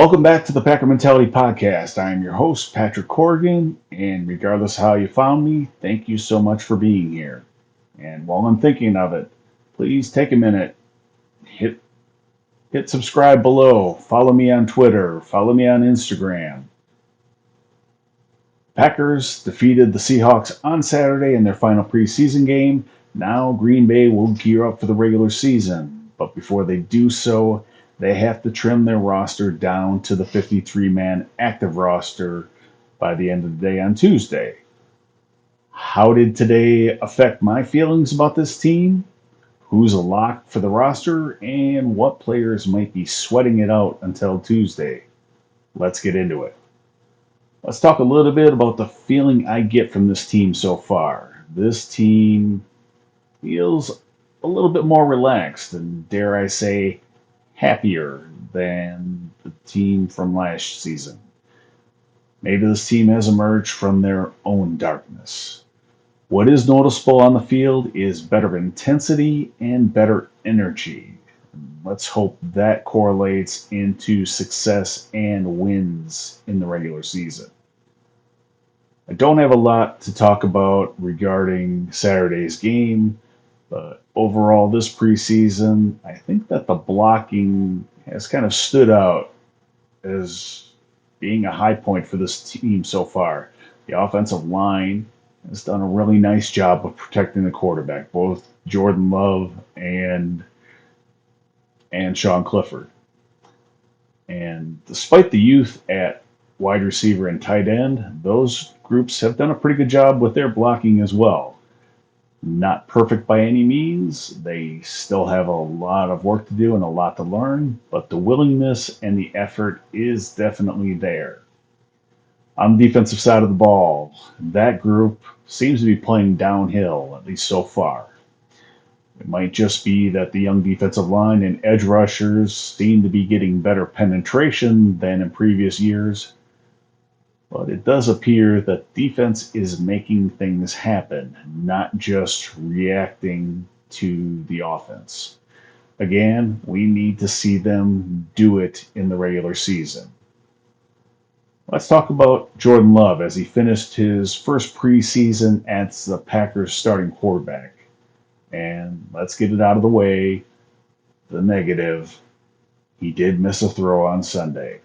Welcome back to the Packer Mentality Podcast. I am your host, Patrick Corrigan, and regardless how you found me, thank you so much for being here. And while I'm thinking of it, please take a minute, hit subscribe below, follow me on Twitter, follow me on Instagram. Packers defeated the Seahawks on Saturday in their final preseason game. Now Green Bay will gear up for the regular season, but before they do so, they have to trim their roster down to the 53-man active roster by the end of the day on Tuesday. How did today affect my feelings about this team? Who's a lock for the roster? And what players might be sweating it out until Tuesday? Let's get into it. Let's talk a little bit about the feeling I get from this team so far. This team feels a little bit more relaxed and, dare I say, happier than the team from last season. Maybe this team has emerged from their own darkness. What is noticeable on the field is better intensity and better energy. Let's hope that correlates into success and wins in the regular season. I don't have a lot to talk about regarding Saturday's game, but overall, this preseason, I think that the blocking has kind of stood out as being a high point for this team so far. The offensive line has done a really nice job of protecting the quarterback, both Jordan Love and Sean Clifford. And despite the youth at wide receiver and tight end, those groups have done a pretty good job with their blocking as well. Not perfect by any means. They still have a lot of work to do and a lot to learn, but the willingness and the effort is definitely there. On the defensive side of the ball, that group seems to be playing downhill, at least so far. It might just be that the young defensive line and edge rushers seem to be getting better penetration than in previous years. But it does appear that defense is making things happen, not just reacting to the offense. Again, we need to see them do it in the regular season. Let's talk about Jordan Love as he finished his first preseason as the Packers starting quarterback. And let's get it out of the way. The negative, he did miss a throw on Sunday.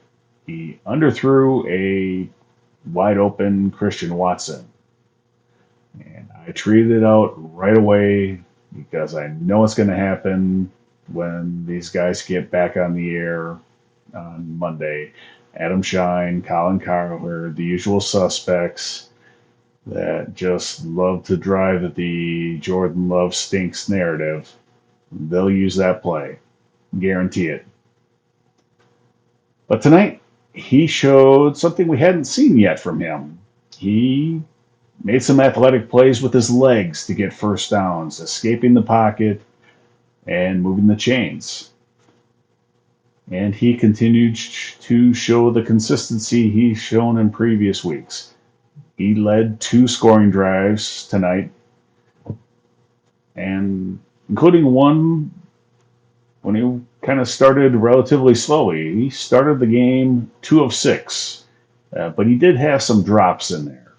He underthrew a wide open Christian Watson. And I treated it out right away because I know it's going to happen when these guys get back on the air on Monday. Adam Shine, Colin Cowherd, the usual suspects that just love to drive the Jordan Love stinks narrative. They'll use that play. Guarantee it. But tonight, he showed something we hadn't seen yet from him. He made some athletic plays with his legs to get first downs, escaping the pocket and moving the chains. And he continued to show the consistency he's shown in previous weeks. He led 2 scoring drives tonight, and including one when he kind of started relatively slowly. He started the game 2 of 6, but he did have some drops in there.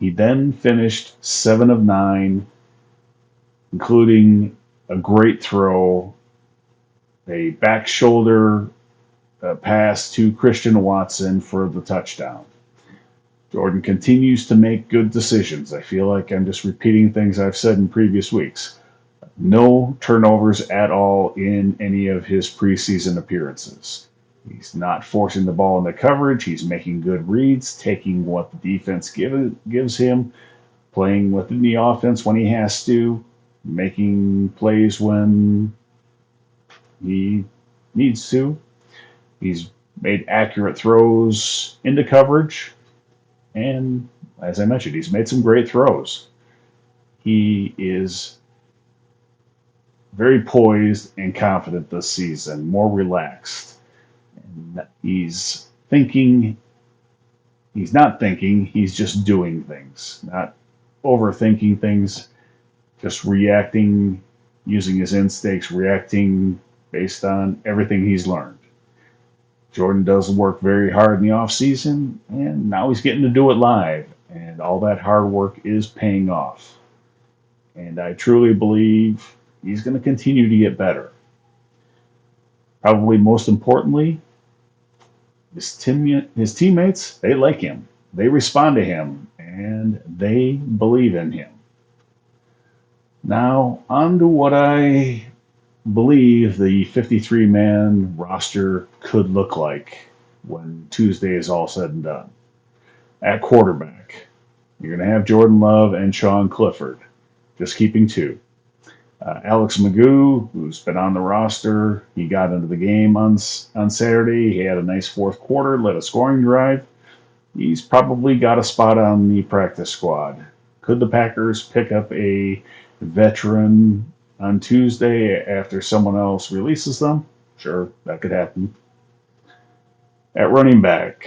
He then finished 7 of 9, including a great throw, a back shoulder pass to Christian Watson for the touchdown. Jordan continues to make good decisions. I feel like I'm just repeating things I've said in previous weeks. No turnovers at all in any of his preseason appearances. He's not forcing the ball into coverage. He's making good reads, taking what the defense gives him, playing within the offense when he has to, making plays when he needs to. He's made accurate throws into coverage. And as I mentioned, he's made some great throws. He is very poised and confident this season, more relaxed. And he's not thinking, he's just doing things, not overthinking things, just reacting, using his instincts, reacting based on everything he's learned. Jordan does work very hard in the off season, and now he's getting to do it live, and all that hard work is paying off. And I truly believe he's going to continue to get better. Probably most importantly, his teammates, they like him. They respond to him, and they believe in him. Now, on to what I believe the 53-man roster could look like when Tuesday is all said and done. At quarterback, you're going to have Jordan Love and Sean Clifford, just keeping two. Alex Magoo, who's been on the roster, he got into the game on Saturday. He had a nice fourth quarter, led a scoring drive. He's probably got a spot on the practice squad. Could the Packers pick up a veteran on Tuesday after someone else releases them? Sure, that could happen. At running back,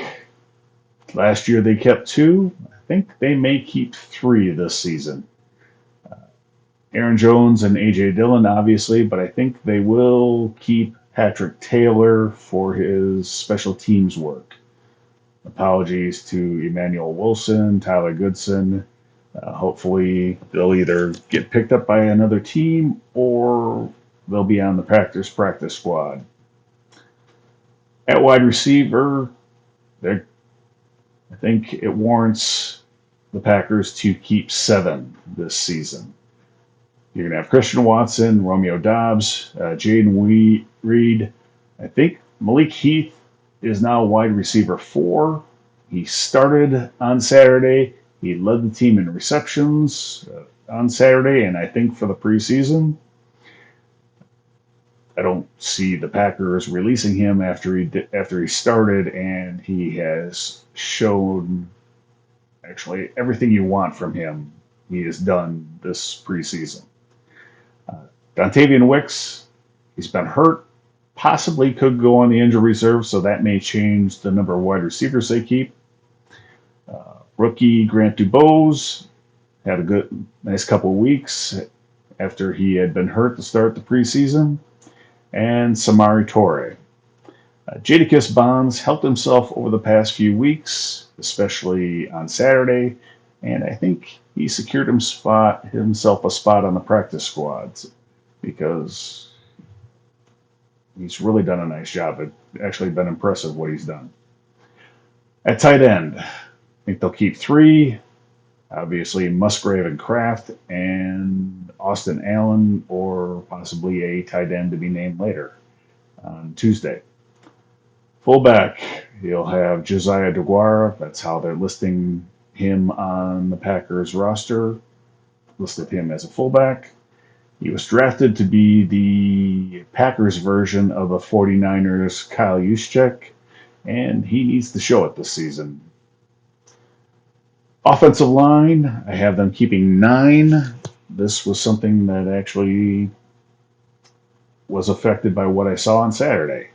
last year they kept two. I think they may keep three this season. Aaron Jones and A.J. Dillon, obviously, but I think they will keep Patrick Taylor for his special teams work. Apologies to Emmanuel Wilson, Tyler Goodson. Hopefully, they'll either get picked up by another team or they'll be on the practice squad. At wide receiver, I think it warrants the Packers to keep 7 this season. You're going to have Christian Watson, Romeo Doubs, Jaden Reed. I think Malik Heath is now wide receiver 4. He started on Saturday. He led the team in receptions on Saturday, and I think for the preseason, I don't see the Packers releasing him after he started, and he has shown actually everything you want from him. He has done this preseason. Dontavian Wicks, he's been hurt, possibly could go on the injury reserve, so that may change the number of wide receivers they keep. Rookie Grant Dubose had a nice couple of weeks after he had been hurt to start the preseason. And Samari Torre. Jadakiss Bonds helped himself over the past few weeks, especially on Saturday, and I think he secured himself a spot on the practice squads because he's really done a nice job. It's actually been impressive what he's done. At tight end, I think they'll keep 3. Obviously, Musgrave and Kraft, and Austin Allen, or possibly a tight end to be named later on Tuesday. Fullback, you'll have Josiah DeGuara. That's how they're listing him on the Packers roster. Listed him as a fullback. He was drafted to be the Packers version of the 49ers' Kyle Juszczyk, and he needs to show it this season. Offensive line, I have them keeping 9. This was something that actually was affected by what I saw on Saturday.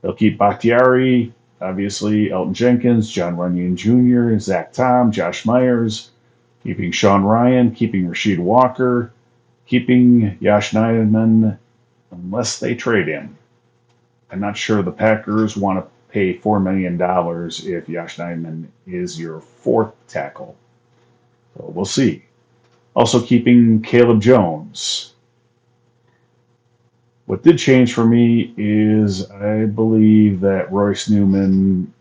They'll keep Bakhtiari, obviously Elton Jenkins, John Runyon Jr., Zach Tom, Josh Myers, keeping Sean Ryan, keeping Rasheed Walker, keeping Josh Nijman unless they trade him. I'm not sure the Packers want to pay $4 million if Josh Nijman is your 4th tackle. So we'll see. Also keeping Caleb Jones. What did change for me is I believe that Royce Newman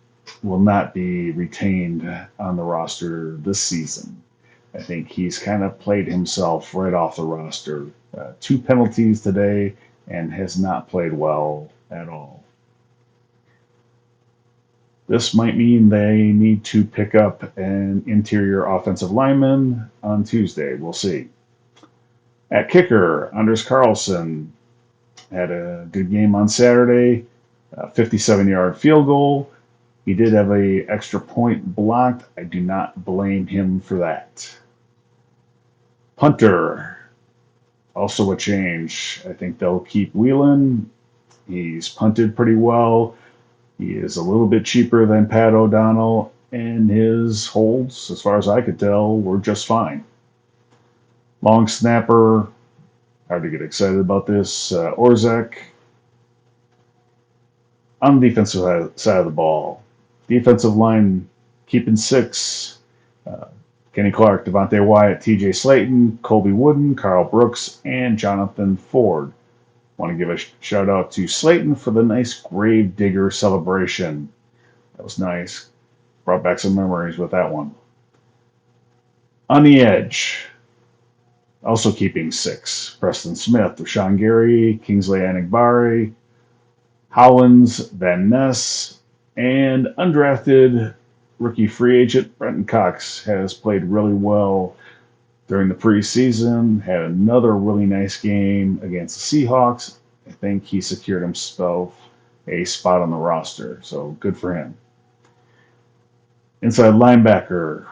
will not be retained on the roster this season. I think he's kind of played himself right off the roster. 2 penalties today and has not played well at all. This might mean they need to pick up an interior offensive lineman on Tuesday. We'll see. At kicker, Anders Carlson had a good game on Saturday, a 57-yard field goal. He did have an extra point blocked. I do not blame him for that. Punter, also a change. I think they'll keep Whelan. He's punted pretty well. He is a little bit cheaper than Pat O'Donnell, and his holds, as far as I could tell, were just fine. Long snapper, hard to get excited about this. Orzek, On the defensive side of the ball, defensive line keeping six. Uh, Kenny Clark, Devontae Wyatt, TJ Slayton, Colby Wooden, Carl Brooks, and Jonathan Ford. Want to give a shout out to Slayton for the nice grave digger celebration. That was nice. Brought back some memories with that one. On the edge, also keeping six. Preston Smith, Rashawn Gary, Kingsley Anigbari, Hollins, Van Ness, and undrafted rookie free agent Brenton Cox has played really well during the preseason. Had another really nice game against the Seahawks. I think he secured himself a spot on the roster, so good for him. Inside linebacker,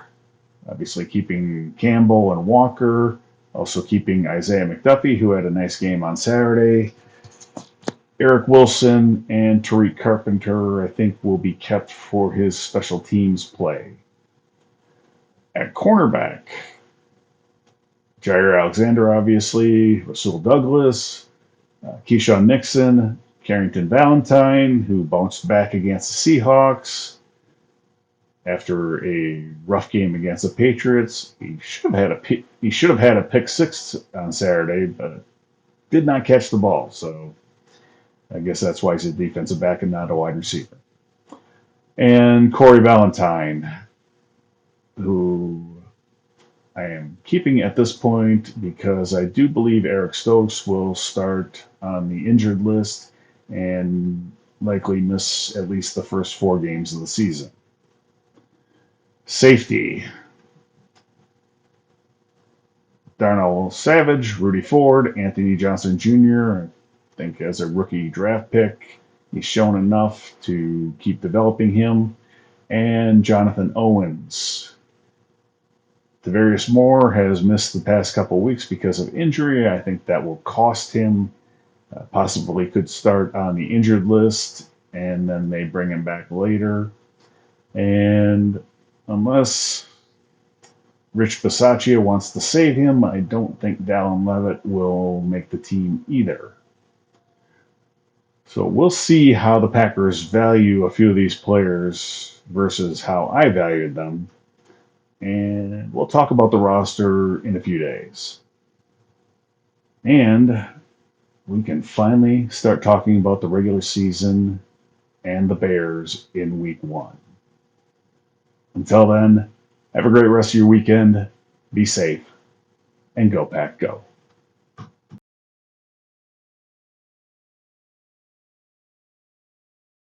obviously keeping Campbell and Walker, also keeping Isaiah McDuffie, who had a nice game on Saturday. Eric Wilson and Tariq Carpenter, I think, will be kept for his special teams play. At cornerback, Jair Alexander, obviously, Rasul Douglas, Keyshawn Nixon, Carrington Valentine, who bounced back against the Seahawks after a rough game against the Patriots. He should have had a pick six on Saturday, but did not catch the ball. So I guess that's why he's a defensive back and not a wide receiver. And Corey Valentine, who I am keeping at this point because I do believe Eric Stokes will start on the injured list and likely miss at least the first 4 games of the season. Safety. Darnell Savage, Rudy Ford, Anthony Johnson Jr., I think as a rookie draft pick, he's shown enough to keep developing him. And Jonathan Owens. Devarius Moore has missed the past couple of weeks because of injury. I think that will cost him. Possibly could start on the injured list, and then they bring him back later. And unless Rich Bisaccia wants to save him, I don't think Dallin Levitt will make the team either. So we'll see how the Packers value a few of these players versus how I valued them. And we'll talk about the roster in a few days. And we can finally start talking about the regular season and the Bears in week 1. Until then, have a great rest of your weekend. Be safe and go Pack Go.